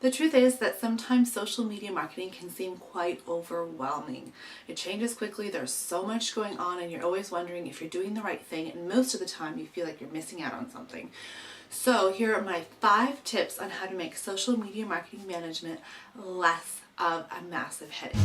The truth is that sometimes social media marketing can seem quite overwhelming. It changes quickly, there's so much going on, and you're always wondering if you're doing the right thing, and most of the time you feel like you're missing out on something. So here are my 5 tips on how to make social media marketing management less of a massive headache.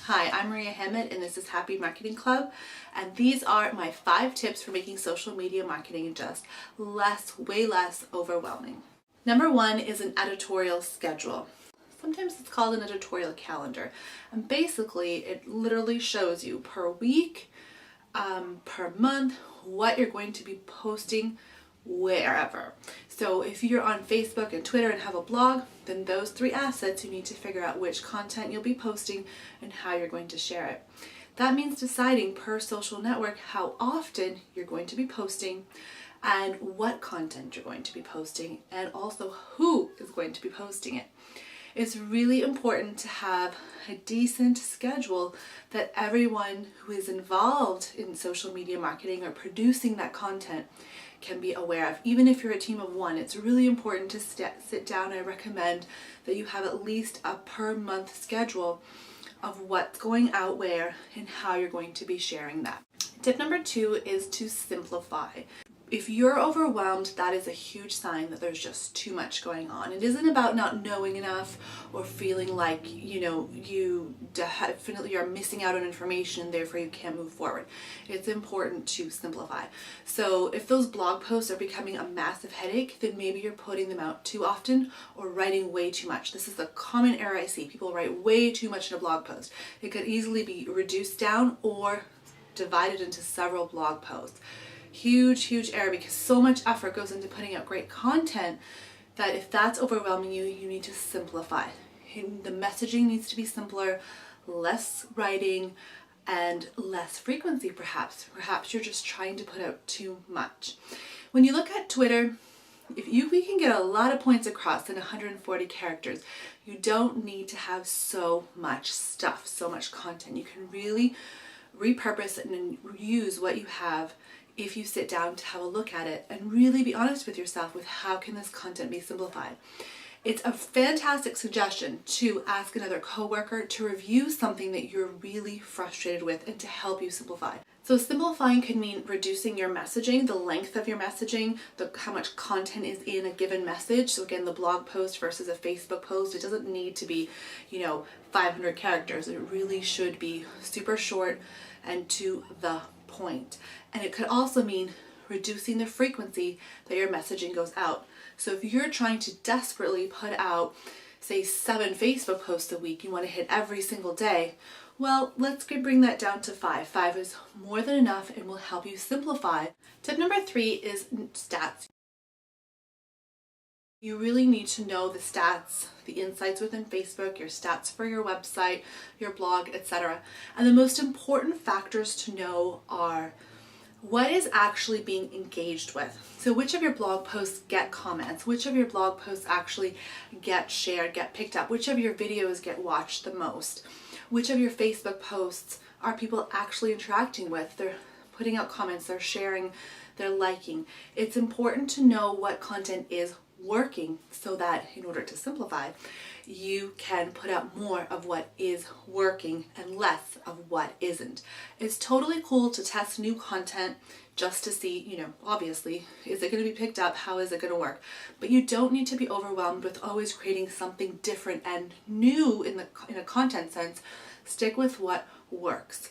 Hi, I'm Maria Hammett and this is Happy Marketing Club, and these are my 5 tips for making social media marketing just way less overwhelming. Number 1 is an editorial schedule. Sometimes it's called an editorial calendar, and basically it literally shows you per week, per month, what you're going to be posting wherever. So if you're on Facebook and Twitter and have a blog, then those 3 assets, you need to figure out which content you'll be posting and how you're going to share it. That means deciding per social network how often you're going to be posting and what content you're going to be posting, and also who is going to be posting it. It's really important to have a decent schedule that everyone who is involved in social media marketing or producing that content can be aware of. Even if you're a team of 1, it's really important to sit down. I recommend that you have at least a per month schedule of what's going out where and how you're going to be sharing that. Tip number 2 is to simplify. If you're overwhelmed, that is a huge sign that there's just too much going on. It isn't about not knowing enough or feeling like, you definitely are missing out on information and therefore you can't move forward. It's important to simplify. So if those blog posts are becoming a massive headache, then maybe you're putting them out too often or writing way too much. This is a common error I see. People write way too much in a blog post. It could easily be reduced down or divided into several blog posts. Huge error, because so much effort goes into putting out great content that if that's overwhelming you, you need to simplify. The messaging needs to be simpler, less writing, and less frequency perhaps. Perhaps you're just trying to put out too much. When you look at Twitter, we can get a lot of points across in 140 characters. You don't need to have so much stuff, so much content. You can really repurpose and use what you have if you sit down to have a look at it and really be honest with yourself with how can this content be simplified. It's a fantastic suggestion to ask another coworker to review something that you're really frustrated with and to help you simplify. So simplifying can mean reducing your messaging, the length of your messaging, how much content is in a given message. So again, the blog post versus a Facebook post, it doesn't need to be, 500 characters. It really should be super short and to the point. And it could also mean reducing the frequency that your messaging goes out. So if you're trying to desperately put out, say, 7 Facebook posts a week, you want to hit every single day, well, let's bring that down to 5. 5 is more than enough and will help you simplify. Tip number 3 is stats. You really need to know the stats, the insights within Facebook, your stats for your website, your blog, etc. And the most important factors to know are what is actually being engaged with. So which of your blog posts get comments? Which of your blog posts actually get shared, get picked up? Which of your videos get watched the most? Which of your Facebook posts are people actually interacting with? They're putting out comments, they're sharing, they're liking. It's important to know what content is working so that in order to simplify, you can put out more of what is working and less of what isn't. It's totally cool to test new content just to see, obviously, is it going to be picked up? How is it going to work? But you don't need to be overwhelmed with always creating something different and new in a content sense. Stick with what works.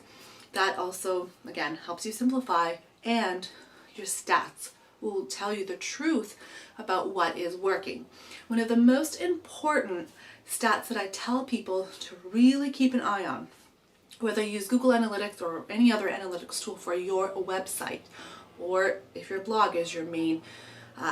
That also, again, helps you simplify, and your stats will tell you the truth about what is working. One of the most important stats that I tell people to really keep an eye on, whether you use Google Analytics or any other analytics tool for your website, or if your blog is your main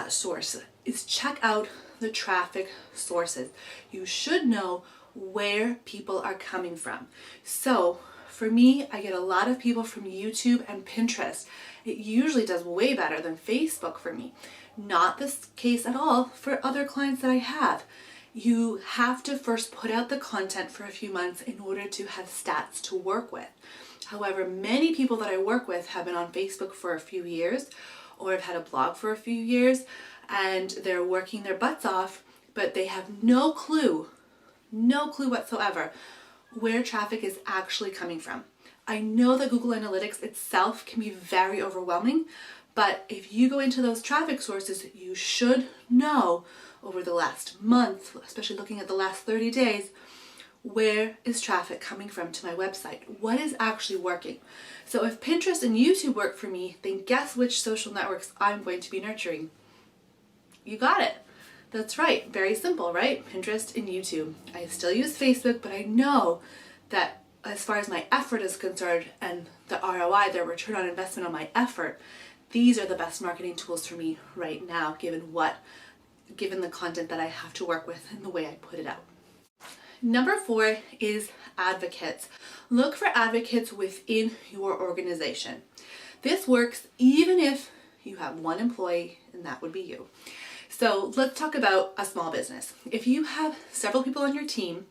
source, is check out the traffic sources. You should know where people are coming from. So for me, I get a lot of people from YouTube and Pinterest. It usually does way better than Facebook for me. Not this case at all for other clients that I have. you have to first put out the content for a few months in order to have stats to work with. However, many people that I work with have been on Facebook for a few years or have had a blog for a few years, and they're working their butts off, but they have no clue whatsoever where traffic is actually coming from. I know that Google Analytics itself can be very overwhelming, but if you go into those traffic sources, you should know over the last month, especially looking at the last 30 days, where is traffic coming from to my website? What is actually working? So if Pinterest and YouTube work for me, then guess which social networks I'm going to be nurturing? You got it. That's right. Very simple, right? Pinterest and YouTube. I still use Facebook, but I know that as far as my effort is concerned and the ROI, the return on investment on my effort, these are the best marketing tools for me right now, given the content that I have to work with and the way I put it out. Number 4 is advocates. Look for advocates within your organization. This works even if you have one employee, and that would be you. So let's talk about a small business. If you have several people on your team,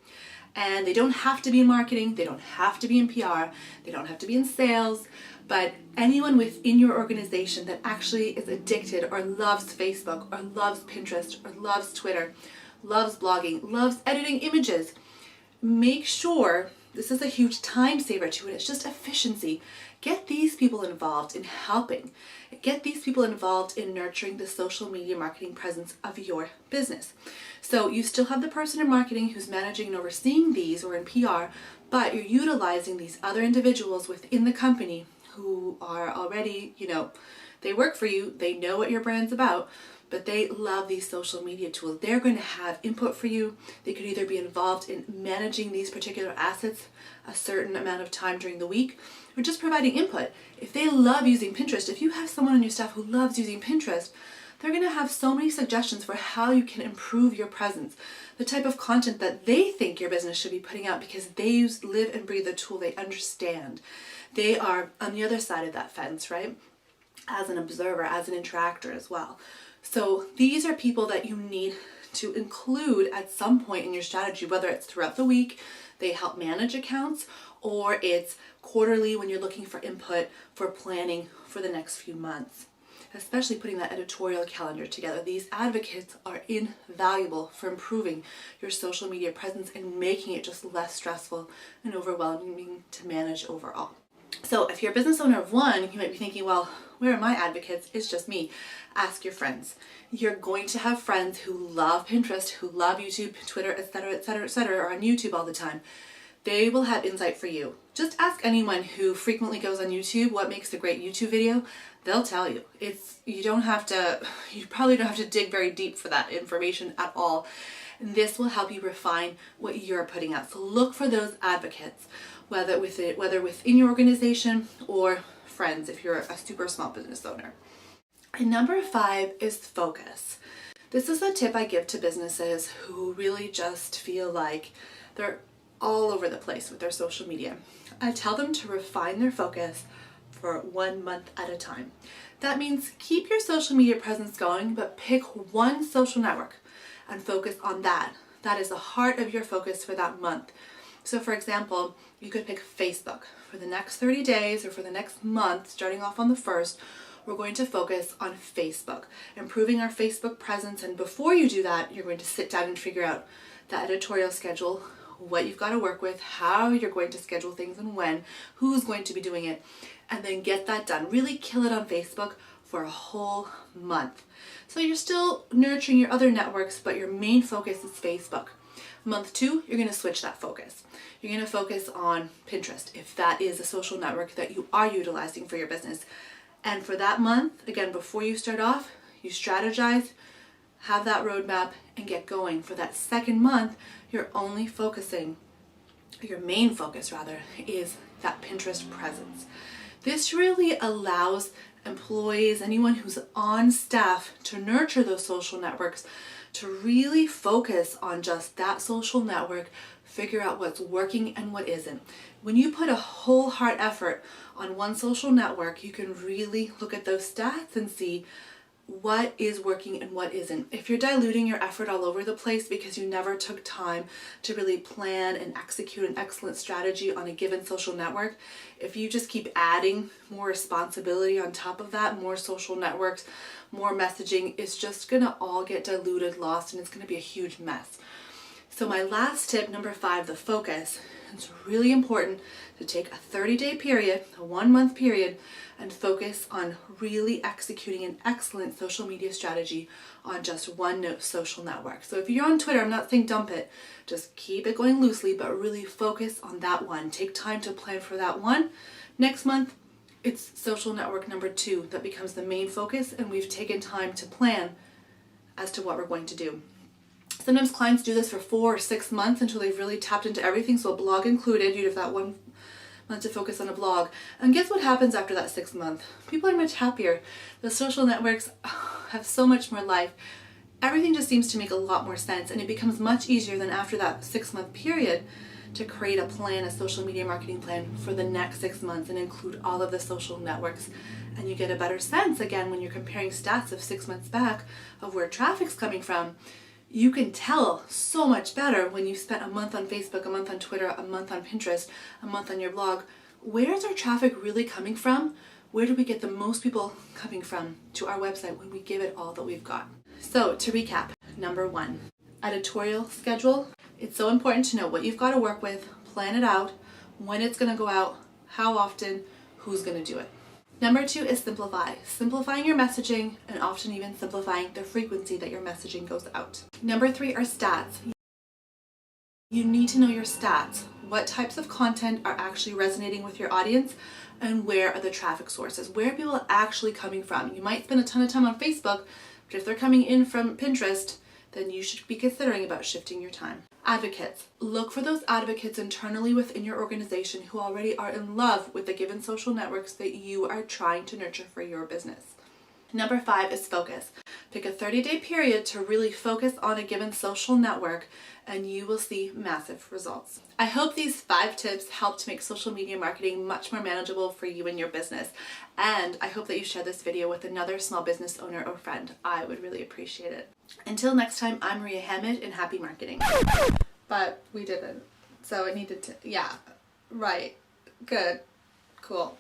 and they don't have to be in marketing, they don't have to be in PR, they don't have to be in sales, but anyone within your organization that actually is addicted or loves Facebook or loves Pinterest or loves Twitter, loves blogging, loves editing images, make sure, this is a huge time saver too, and it's just efficiency. Get these people involved in helping. Get these people involved in nurturing the social media marketing presence of your business. So you still have the person in marketing who's managing and overseeing these, or in PR, but you're utilizing these other individuals within the company who are already, they work for you, they know what your brand's about, but they love these social media tools. They're going to have input for you. They could either be involved in managing these particular assets a certain amount of time during the week, or just providing input. If they love using Pinterest, if you have someone on your staff who loves using Pinterest, they're going to have so many suggestions for how you can improve your presence, the type of content that they think your business should be putting out, because they live and breathe the tool, they understand. They are on the other side of that fence, right? As an observer, as an interactor as well. So these are people that you need to include at some point in your strategy, whether it's throughout the week, they help manage accounts, or it's quarterly when you're looking for input for planning for the next few months. Especially putting that editorial calendar together. These advocates are invaluable for improving your social media presence and making it just less stressful and overwhelming to manage overall. So if you're a business owner of one, you might be thinking, well, where are my advocates? It's just me. Ask your friends. You're going to have friends who love Pinterest, who love YouTube, Twitter, etc., etc., etc., or on YouTube all the time. They will have insight for you. Just ask anyone who frequently goes on YouTube what makes a great YouTube video. They'll tell you. You probably don't have to dig very deep for that information at all. And this will help you refine what you're putting out. So look for those advocates, whether within your organization or friends if you're a super small business owner. And number 5 is focus. This is a tip I give to businesses who really just feel like they're all over the place with their social media. I tell them to refine their focus for 1 month at a time. That means keep your social media presence going, but pick one social network and focus on that. That is the heart of your focus for that month. So for example, you could pick Facebook. For the next 30 days or for the next month, starting off on the 1st, we're going to focus on Facebook, improving our Facebook presence. And before you do that, you're going to sit down and figure out the editorial schedule, what you've got to work with, how you're going to schedule things and when, who's going to be doing it, and then get that done. Really kill it on Facebook for a whole month. So you're still nurturing your other networks, but your main focus is Facebook. Month 2, you're going to switch that focus. You're going to focus on Pinterest, if that is a social network that you are utilizing for your business. And for that month, again, before you start off, you strategize, have that roadmap, and get going. For that second month, you're only focusing, your main focus rather, is that Pinterest presence. This really allows employees, anyone who's on staff, to nurture those social networks, to really focus on just that social network, figure out what's working and what isn't. When you put a whole heart effort on one social network, you can really look at those stats and see what is working and what isn't. If you're diluting your effort all over the place because you never took time to really plan and execute an excellent strategy on a given social network, if you just keep adding more responsibility on top of that, more social networks, more messaging, it's just gonna all get diluted, lost, and it's gonna be a huge mess. So my last tip, number 5, the focus. It's really important to take a 30-day period, a 1-month period, and focus on really executing an excellent social media strategy on just one social network. So if you're on Twitter, I'm not saying dump it, just keep it going loosely, but really focus on that one. Take time to plan for that one. Next month, it's social network number 2 that becomes the main focus, and we've taken time to plan as to what we're going to do. Sometimes clients do this for 4 or 6 months until they've really tapped into everything, so a blog included. You'd have that 1 month to focus on a blog. And guess what happens after that 6th month? People are much happier. The social networks have so much more life. Everything just seems to make a lot more sense, and it becomes much easier than after that 6-month period to create a plan, a social media marketing plan for the next 6 months and include all of the social networks. And you get a better sense, again, when you're comparing stats of 6 months back of where traffic's coming from. You can tell so much better when you spent a month on Facebook, a month on Twitter, a month on Pinterest, a month on your blog. Where is our traffic really coming from? Where do we get the most people coming from to our website when we give it all that we've got? So to recap, number 1, editorial schedule. It's so important to know what you've got to work with, plan it out, when it's going to go out, how often, who's going to do it. Number 2 is simplify. Simplifying your messaging and often even simplifying the frequency that your messaging goes out. Number 3 are stats. You need to know your stats. What types of content are actually resonating with your audience and where are the traffic sources? Where are people actually coming from? You might spend a ton of time on Facebook, but if they're coming in from Pinterest, then you should be considering about shifting your time. Advocates. Look for those advocates internally within your organization who already are in love with the given social networks that you are trying to nurture for your business. Number 5 is focus. Pick a 30-day period to really focus on a given social network and you will see massive results. I hope these 5 tips help to make social media marketing much more manageable for you and your business. And I hope that you share this video with another small business owner or friend. I would really appreciate it. Until next time, I'm Maria Hammett and happy marketing. But we didn't. So I needed to, yeah, right, good, cool.